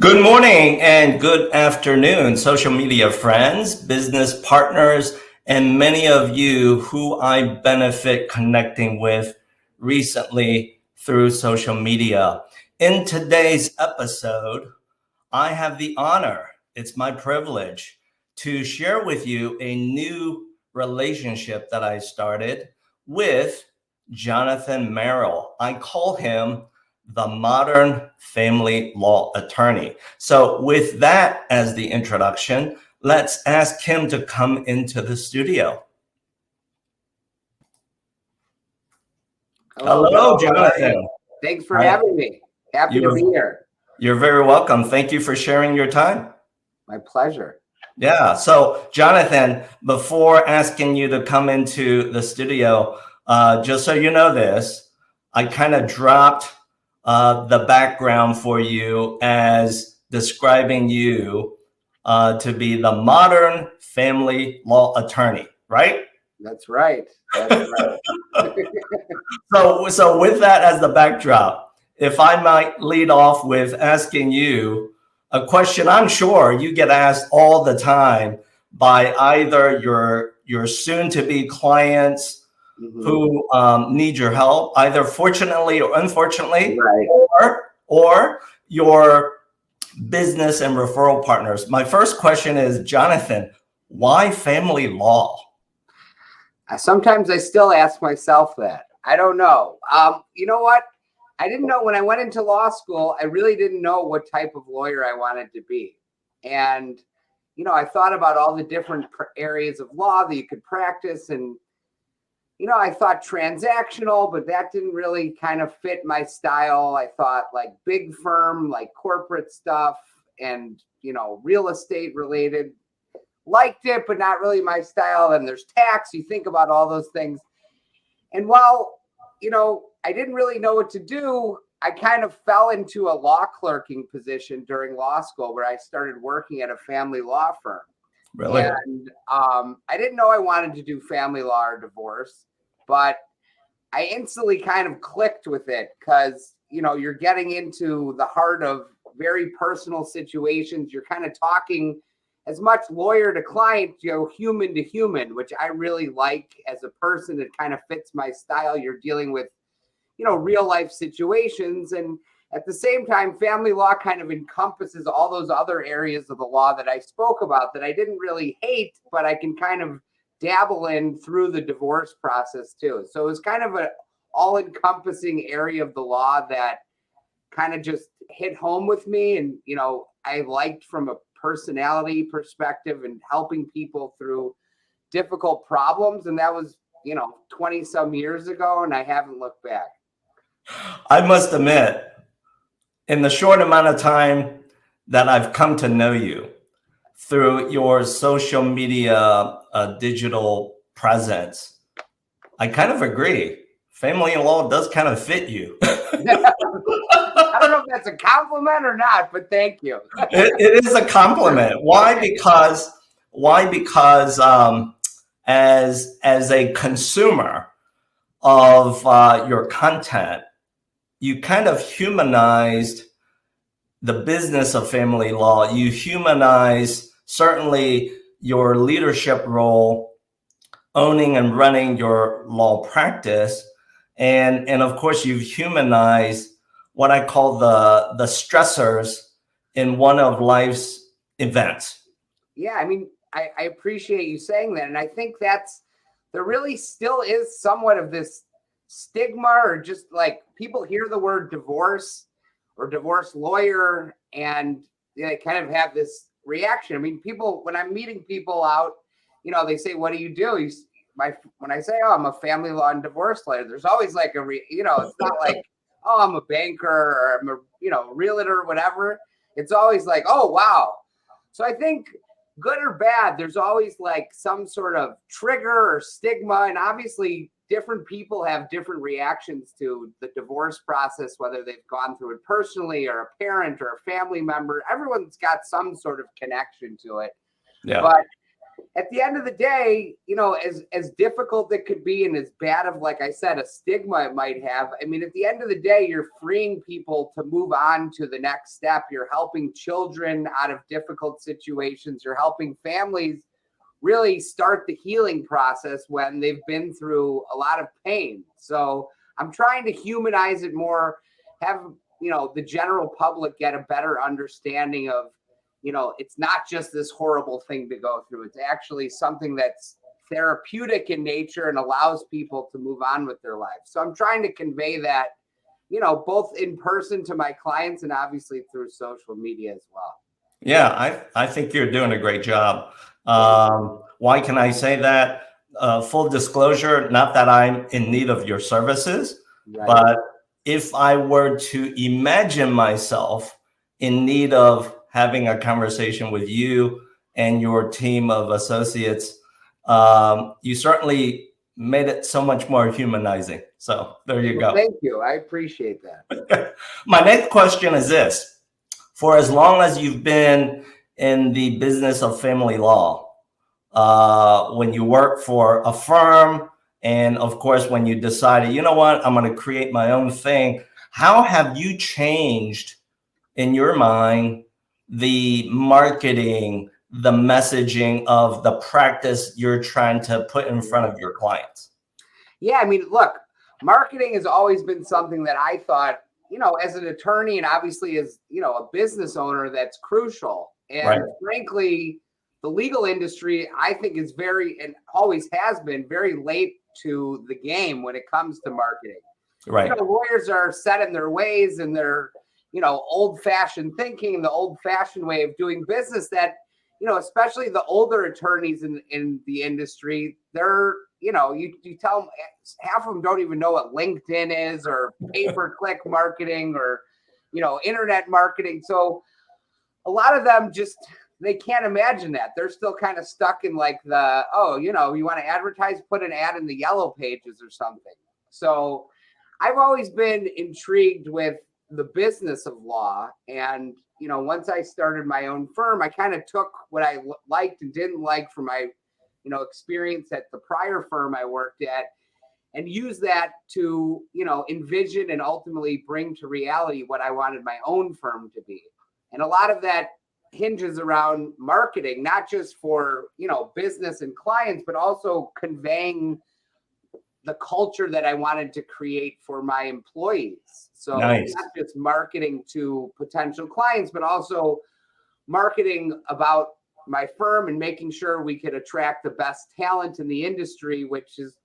Good morning and good afternoon, social media friends, business partners, and many of you who I benefit connecting with recently through social media. In today's episode, I have the honor, it's my privilege to share with you a new relationship that I started with Jonathan Merrill. I call him the modern family law attorney. So, with that as the introduction, let's ask him to come into the studio. Hello, Hello, Jonathan. thanks for Hi. having me. Happy to You're, be here. you're very welcome. Thank you for sharing your time. My pleasure. Yeah. So, Jonathan, before asking you to come into the studio, just so you know this, I kind of dropped the background for you as describing you to be the modern family law attorney, right? That's right. That's right. So with that as the backdrop, if I might lead off with asking you a question I'm sure you get asked all the time by either your soon-to-be clients who need your help, either fortunately or unfortunately, Right. or your business and referral partners. My first question is, Jonathan, why family law? Sometimes I still ask myself that. I don't know. You know what? I didn't know when I went into law school, I really didn't know what type of lawyer I wanted to be. And, I thought about all the different areas of law that you could practice. And, I thought transactional, but that didn't really kind of fit my style. I thought like big firm, like corporate stuff and, real estate related. Liked it, but not really my style. And there's tax. You think about all those things. And while, I didn't really know what to do, I kind of fell into a law clerking position during law school where I started working at a family law firm. Really? And I didn't know I wanted to do family law or divorce, but I instantly kind of clicked with it because, you're getting into the heart of very personal situations. You're kind of talking as much lawyer to client, human to human, which I really like as a person. It kind of fits my style. You're dealing with, real life situations. And at the same time, family law kind of encompasses all those other areas of the law that I spoke about that I didn't really hate, but I can kind of dabble in through the divorce process too. So it was kind of a all-encompassing area of the law that kind of just hit home with me. And, I liked from a personality perspective and helping people through difficult problems. And that was, 20 some years ago, and I haven't looked back. I must admit, in the short amount of time that I've come to know you through your social media digital presence, I kind of agree. Family law does kind of fit you. I don't know if that's a compliment or not, but thank you. It is a compliment. Why? Because as a consumer of your content, you kind of humanized the business of family law. You humanize certainly your leadership role, owning and running your law practice, and of course you've humanized what I call the stressors in one of life's events. Yeah, I mean, I appreciate you saying that. And I think there really still is somewhat of this stigma, or just like people hear the word divorce or divorce lawyer and they kind of have this reaction. I mean, people, when I'm meeting people out, they say, "What do you do?" When I say, "Oh, I'm a family law and divorce lawyer," there's always like it's not like, "Oh, I'm a banker," or "I'm a, realtor," or whatever. It's always like, "Oh, wow." So I think good or bad, there's always like some sort of trigger or stigma. And obviously, different people have different reactions to the divorce process, whether they've gone through it personally or a parent or a family member. Everyone's got some sort of connection to it. Yeah. But at the end of the day, as difficult it could be and as bad of, like I said, a stigma it might have, I mean, at the end of the day, you're freeing people to move on to the next step. You're helping children out of difficult situations. You're helping families really start the healing process when they've been through a lot of pain. So I'm trying to humanize it more, have, the general public get a better understanding of, it's not just this horrible thing to go through. It's actually something that's therapeutic in nature and allows people to move on with their lives. So I'm trying to convey that, both in person to my clients and obviously through social media as well. Yeah, I think you're doing a great job. Why can I say that? Full disclosure, not that I'm in need of your services, Right. but if I were to imagine myself in need of having a conversation with you and your team of associates, you certainly made it so much more humanizing. So there you go. Thank you. I appreciate that. My next question is this. For as long as you've been in the business of family law, when you work for a firm, and of course, when you decided, you know what, I'm going to create my own thing, how have you changed in your mind the marketing, the messaging of the practice you're trying to put in front of your clients? Yeah, I mean, look, marketing has always been something that I thought, as an attorney and obviously as, a business owner, that's crucial. And Right. frankly, the legal industry, I think, is and always has been very late to the game when it comes to marketing. Right. Lawyers are set in their ways and their, old-fashioned thinking, the old-fashioned way of doing business that, especially the older attorneys in the industry, they're, you tell them, half of them don't even know what LinkedIn is or pay-per-click marketing or, internet marketing. So a lot of them they can't imagine that. They're still kind of stuck in like you want to advertise, put an ad in the yellow pages or something. So I've always been intrigued with the business of law. And, once I started my own firm, I kind of took what I liked and didn't like from my, experience at the prior firm I worked at and use that to, envision and ultimately bring to reality what I wanted my own firm to be. And a lot of that hinges around marketing, not just for, business and clients, but also conveying the culture that I wanted to create for my employees. So Nice. Not just marketing to potential clients, but also marketing about my firm and making sure we could attract the best talent in the industry, which is,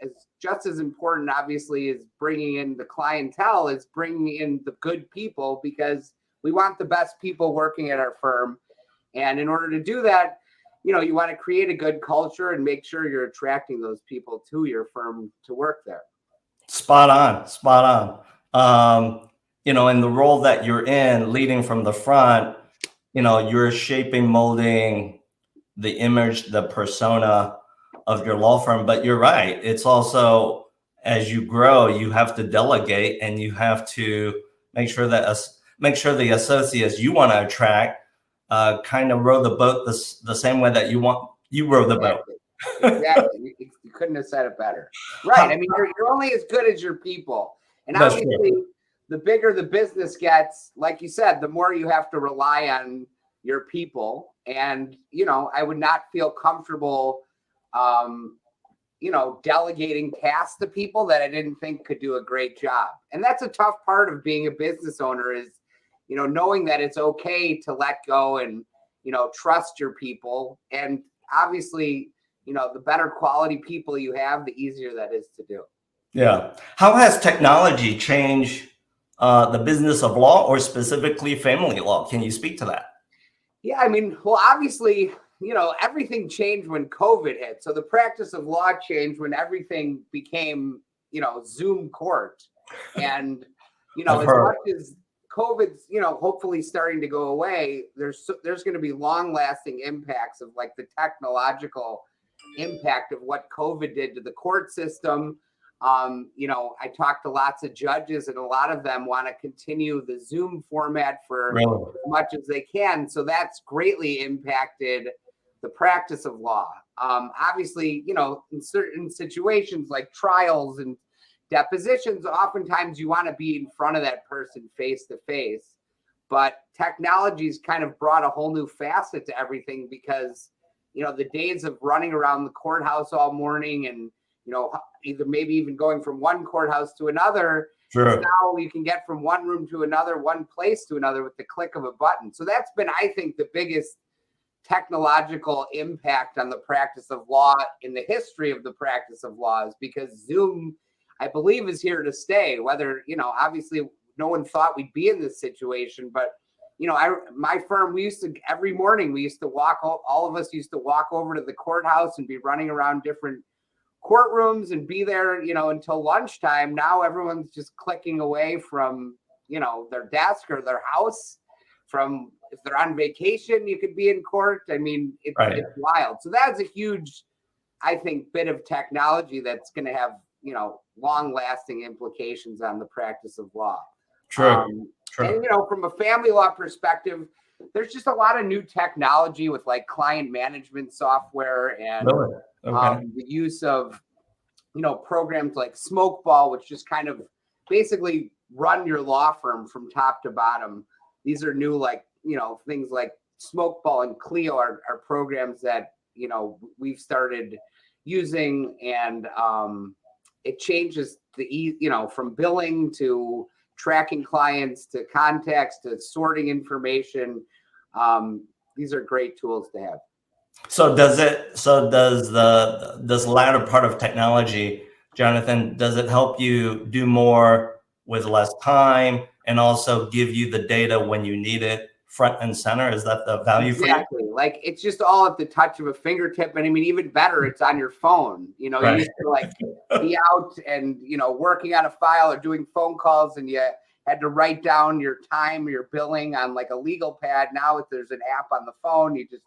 as just as important, obviously, as bringing in the clientele, is bringing in the good people, because we want the best people working at our firm. And in order to do that, you want to create a good culture and make sure you're attracting those people to your firm to work there. Spot on. In the role that you're in, leading from the front, you're shaping, molding the image, the persona of your law firm. But you're right. It's also, as you grow, you have to delegate and you have to make sure the associates you want to attract kind of row the boat the same way that you row the boat. Exactly. You couldn't have said it better. Right. I mean, you're only as good as your people. And That's obviously, true. The bigger the business gets, like you said, the more you have to rely on your people. And, I would not feel comfortable, delegating tasks to people that I didn't think could do a great job. And that's a tough part of being a business owner is, knowing that it's okay to let go and, trust your people. And obviously, the better quality people you have, the easier that is to do. Yeah. How has technology changed the business of law, or specifically family law? Can you speak to that? Yeah, I mean, well, obviously, everything changed when COVID hit. So the practice of law changed when everything became, Zoom court. And, as much as COVID's, hopefully starting to go away, there's going to be long lasting impacts of like the technological impact of what COVID did to the court system. I talked to lots of judges, and a lot of them want to continue the Zoom format for as much as they can. So that's greatly impacted the practice of law. Obviously, in certain situations like trials and depositions, oftentimes you want to be in front of that person face to face. But technology's kind of brought a whole new facet to everything because, the days of running around the courthouse all morning and, either maybe even going from one courthouse to another. Sure. Now you can get from one room to another, one place to another with the click of a button. So that's been, I think, the biggest technological impact on the practice of law in the history of the practice of law is because Zoom, I believe, is here to stay. Whether, obviously no one thought we'd be in this situation, but my firm, every morning we used to walk, all of us used to walk over to the courthouse and be running around different courtrooms and be there, until lunchtime. Now everyone's just clicking away from, their desk or their house. From if they're on vacation, you could be in court. I mean, it's wild. So that's a huge, I think, bit of technology that's going to have, long lasting implications on the practice of law. True. And, from a family law perspective, there's just a lot of new technology with like client management software and the use of, programs like Smokeball, which just kind of basically run your law firm from top to bottom. These are new, things like Smokeball and Clio are programs that, we've started using, and it changes from billing to tracking clients to contacts to sorting information. These are great tools to have. So does the latter part of technology, Jonathan, does it help you do more with less time and also give you the data when you need it front and center? Is that the value for you? Exactly. Like it's just all at the touch of a fingertip. And I mean, even better, it's on your phone. You used to be out and, working on a file or doing phone calls and you had to write down your time, your billing on like a legal pad. Now if there's an app on the phone, you just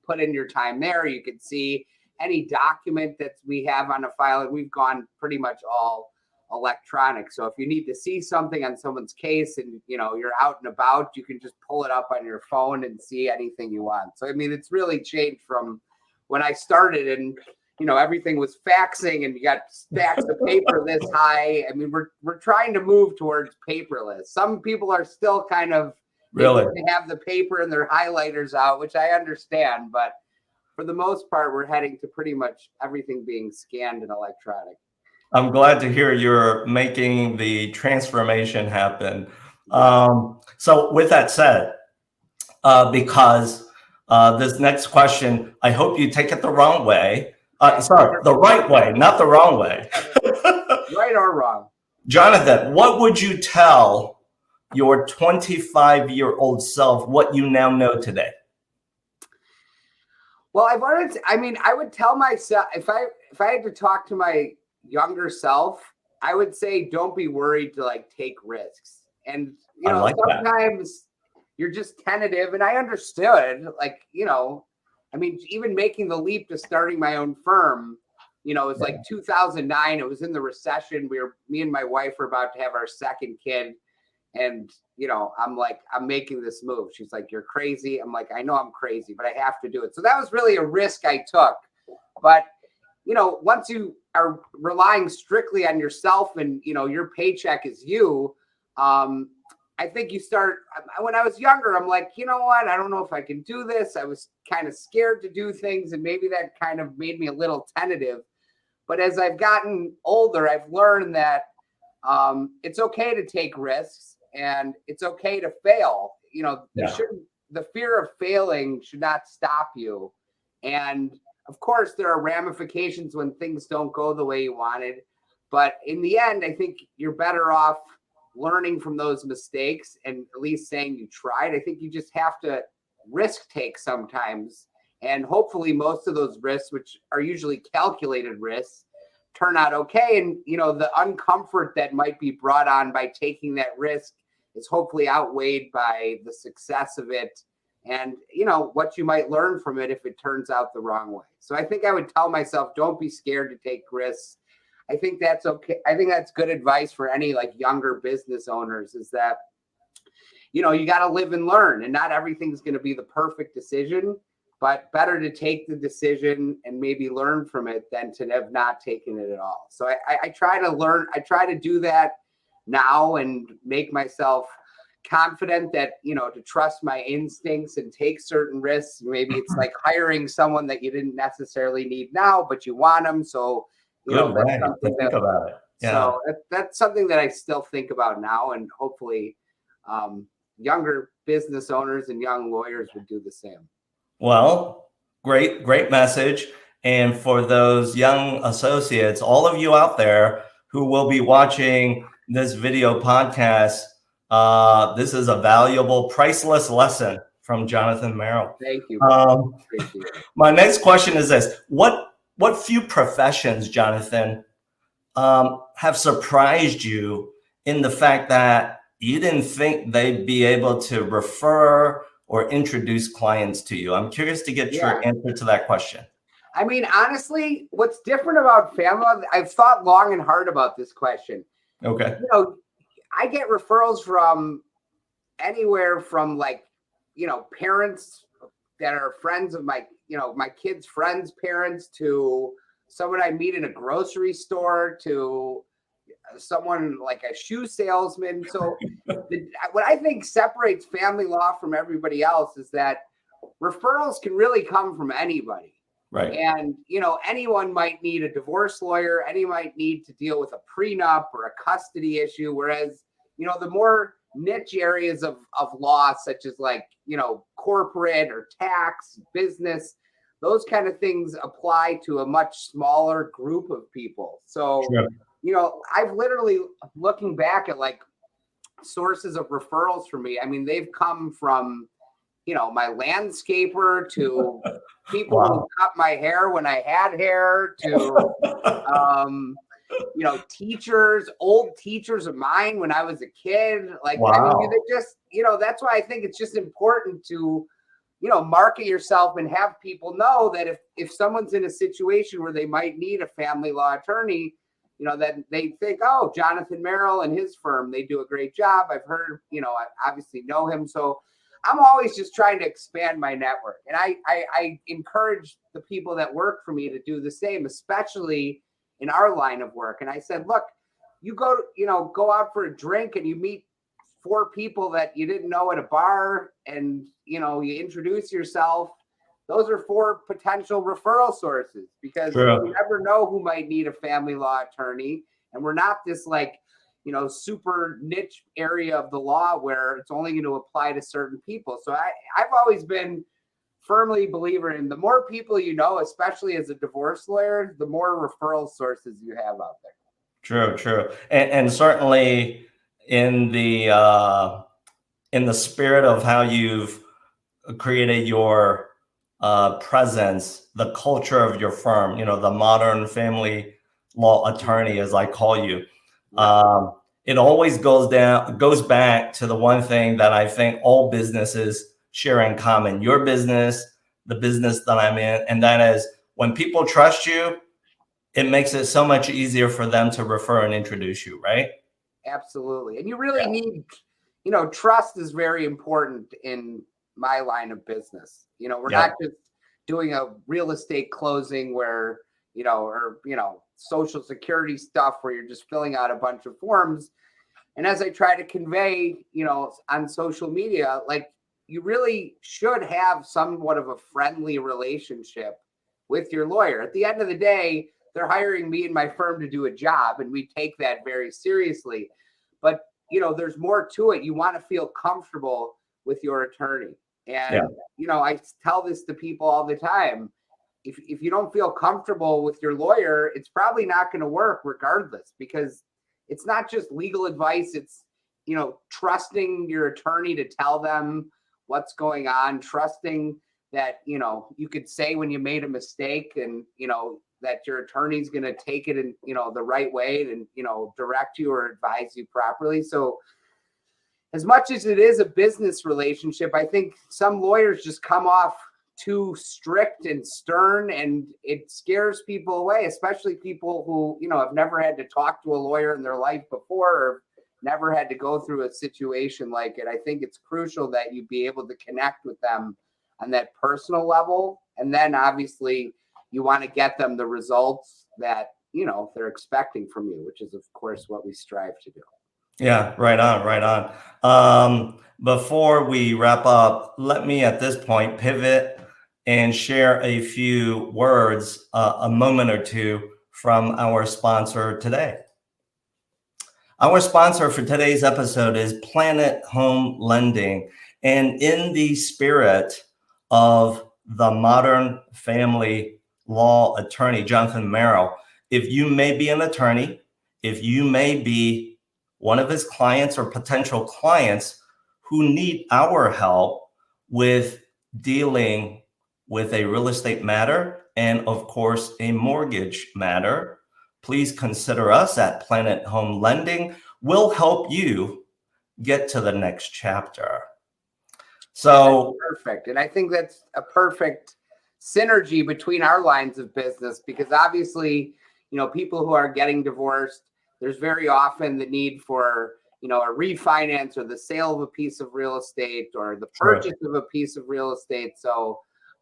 put in your time there. You can see any document that we have on a file, and we've gone pretty much all electronic. So if you need to see something on someone's case and you're out and about, you can just pull it up on your phone and see anything you want. So I mean, it's really changed from when I started, and everything was faxing and you got stacks of paper this high. I mean, we're trying to move towards paperless. Some people are still kind of really have the paper and their highlighters out, which I understand, but for the most part, we're heading to pretty much everything being scanned and electronic. I'm glad to hear you're making the transformation happen. So with that said, because this next question, I hope you take it the wrong way. The right way, not the wrong way. Right or wrong. Jonathan, what would you tell your 25-year-old self what you now know today? Well, I would tell myself, if I had to talk to my younger self, I would say don't be worried to take risks. And sometimes you're just tentative, and I understood, even making the leap to starting my own firm, it's like 2009, it was in the recession. Me and my wife were about to have our second kid. And, I'm like, I'm making this move. She's like, you're crazy. I'm like, I know I'm crazy, but I have to do it. So that was really a risk I took. But, once you are relying strictly on yourself and, your paycheck is you, I think you start, when I was younger, I'm like, you know what? I don't know if I can do this. I was kind of scared to do things, and maybe that kind of made me a little tentative. But as I've gotten older, I've learned that it's okay to take risks and it's okay to fail. The fear of failing should not stop you. And of course, there are ramifications when things don't go the way you wanted. But in the end, I think you're better off learning from those mistakes and at least saying you tried. I think you just have to risk take sometimes. And hopefully most of those risks, which are usually calculated risks, turn out okay. And, the uncomfort that might be brought on by taking that risk is hopefully outweighed by the success of it and, what you might learn from it if it turns out the wrong way. So I think I would tell myself, don't be scared to take risks. I think that's okay. I think that's good advice for any younger business owners, is that, you got to live and learn, and not everything's going to be the perfect decision. but better to take the decision and maybe learn from it than to have not taken it at all. So I try to learn. I try to do that now and make myself confident that, to trust my instincts and take certain risks. Maybe it's like hiring someone that you didn't necessarily need now, but you want them. So, Good that's way to something think that, about it. Yeah. so that's something that I still think about now. And hopefully younger business owners and young lawyers would do the same. Well, great message. And for those young associates, all of you out there who will be watching this video podcast, this is a valuable, priceless lesson from Jonathan Merrill. Thank you. Appreciate it. My next question is this: What few professions, Jonathan, have surprised you in the fact that you didn't think they'd be able to refer or introduce clients to you? I'm curious to get your answer to that question. I mean, honestly, what's different about family? I've thought long and hard about this question. Okay. I get referrals from anywhere from parents that are friends of my kids' friends' parents, to someone I meet in a grocery store, to someone like a shoe salesman. So what I think separates family law from everybody else is that referrals can really come from anybody. Right. And, anyone might need a divorce lawyer, anyone might need to deal with a prenup or a custody issue. Whereas, the more niche areas of law, such as corporate or tax, business, those kind of things apply to a much smaller group of people. So, Sure. I've literally, looking back at sources of referrals for me, I mean, they've come from, my landscaper, to people who cut my hair when I had hair, to, teachers, old teachers of mine when I was a kid. I mean, they just, that's why I think it's just important to, market yourself and have people know that if someone's in a situation where they might need a family law attorney, that they think, oh, Jonathan Merrill and his firm, they do a great job. I've heard, I obviously know him. So I'm always just trying to expand my network. And I encourage the people that work for me to do the same, especially in our line of work. And I said, look, you go out for a drink and you meet 4 people that you didn't know at a bar, and, you introduce yourself. Those are 4 potential referral sources, because you never know who might need a family law attorney. And we're not this super niche area of the law where it's only going to apply to certain people. So I've always been firmly believer in the more people especially as a divorce lawyer, the more referral sources you have out there. True. And certainly in the spirit of how you've created your presence, the culture of your firm, the modern family law attorney, as I call you, it always goes back to the one thing that I think all businesses share in common: your business, the business that I'm in, and that is, when people trust you, it makes it so much easier for them to refer and introduce you, right? Absolutely. And you really need, trust is very important in my line of business. We're not just doing a real estate closing where, or social security stuff where you're just filling out a bunch of forms. And as I try to convey, on social media, you really should have somewhat of a friendly relationship with your lawyer. At the end of the day, they're hiring me and my firm to do a job, and we take that very seriously. But, there's more to it. You want to feel comfortable with your attorney. And, I tell this to people all the time. If you don't feel comfortable with your lawyer, it's probably not going to work regardless, because it's not just legal advice. It's, trusting your attorney to tell them what's going on, trusting that, you could say when you made a mistake, and, that your attorney's going to take it in, the right way, and, direct you or advise you properly. So as much as it is a business relationship, I think some lawyers just come off too strict and stern, and it scares people away, especially people who, have never had to talk to a lawyer in their life before, or never had to go through a situation like it. I think it's crucial that you be able to connect with them on that personal level. And then obviously you want to get them the results that, you know, they're expecting from you, which is of course what we strive to do. Yeah, right on, right on. Before we wrap up, let me at this point pivot and share a few words, a moment or two from our sponsor today. Our sponsor for today's episode is Planet Home Lending. And in the spirit of the modern family law attorney, Jonathan Merrill, if you may be an attorney, if you may be one of his clients or potential clients who need our help with dealing with a real estate matter and, of course, a mortgage matter, please consider us at Planet Home Lending. We'll help you get to the next chapter. So that's perfect. And I think that's a perfect synergy between our lines of business, because obviously, you know, people who are getting divorced, there's very often the need for, you know, a refinance or the sale of a piece of real estate or the purchase of a piece of real estate. So,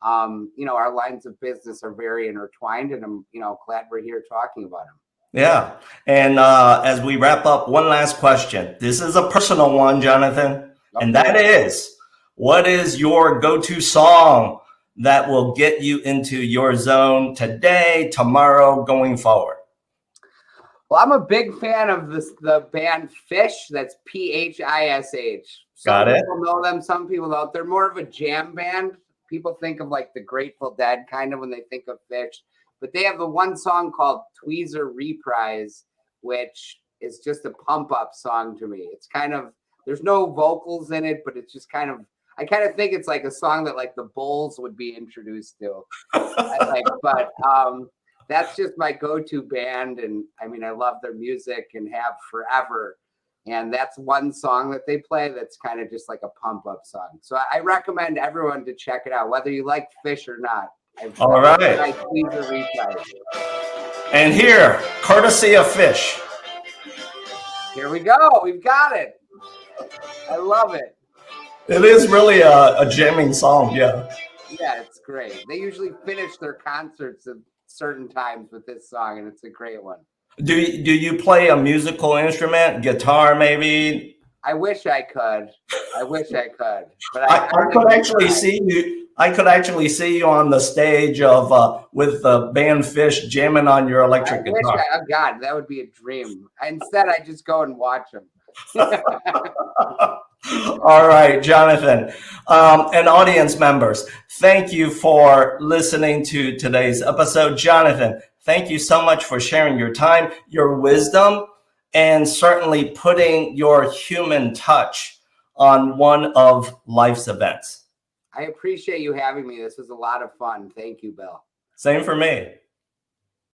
you know, our lines of business are very intertwined, and I'm, you know, glad we're here talking about them. Yeah. And as we wrap up, one last question. This is a personal one, Jonathan. Okay. And that is, what is your go-to song that will get you into your zone today, tomorrow, going forward? Well, I'm a big fan of the band Phish. That's Phish. Some people know them, some people don't. They're more of a jam band. People think of like the Grateful Dead kind of when they think of Phish. But they have the one song called Tweezer Reprise, which is just a pump up song to me. It's kind of, there's no vocals in it, but it's just kind of, I kind of think it's like a song that like the Bulls would be introduced to. That's just my go-to band. And I mean, I love their music and have forever. And that's one song that they play that's kind of just like a pump up song. So I recommend everyone to check it out, whether you like Phish or not. All right. And here, courtesy of Phish. Here we go. We've got it. I love it. It is really a jamming song. Yeah. Yeah, it's great. They usually finish their concerts at certain times with this song, and it's a great one. Do you play a musical instrument, guitar maybe? I wish I could. But I could actually see you. I could actually see you on the stage of with the band Phish jamming on your electric guitar. Oh God, that would be a dream. Instead, I just go and watch them. All right, Jonathan, and audience members, thank you for listening to today's episode. Jonathan, thank you so much for sharing your time, your wisdom, and certainly putting your human touch on one of life's events. I appreciate you having me. This was a lot of fun. Thank you, Bill. Same for me.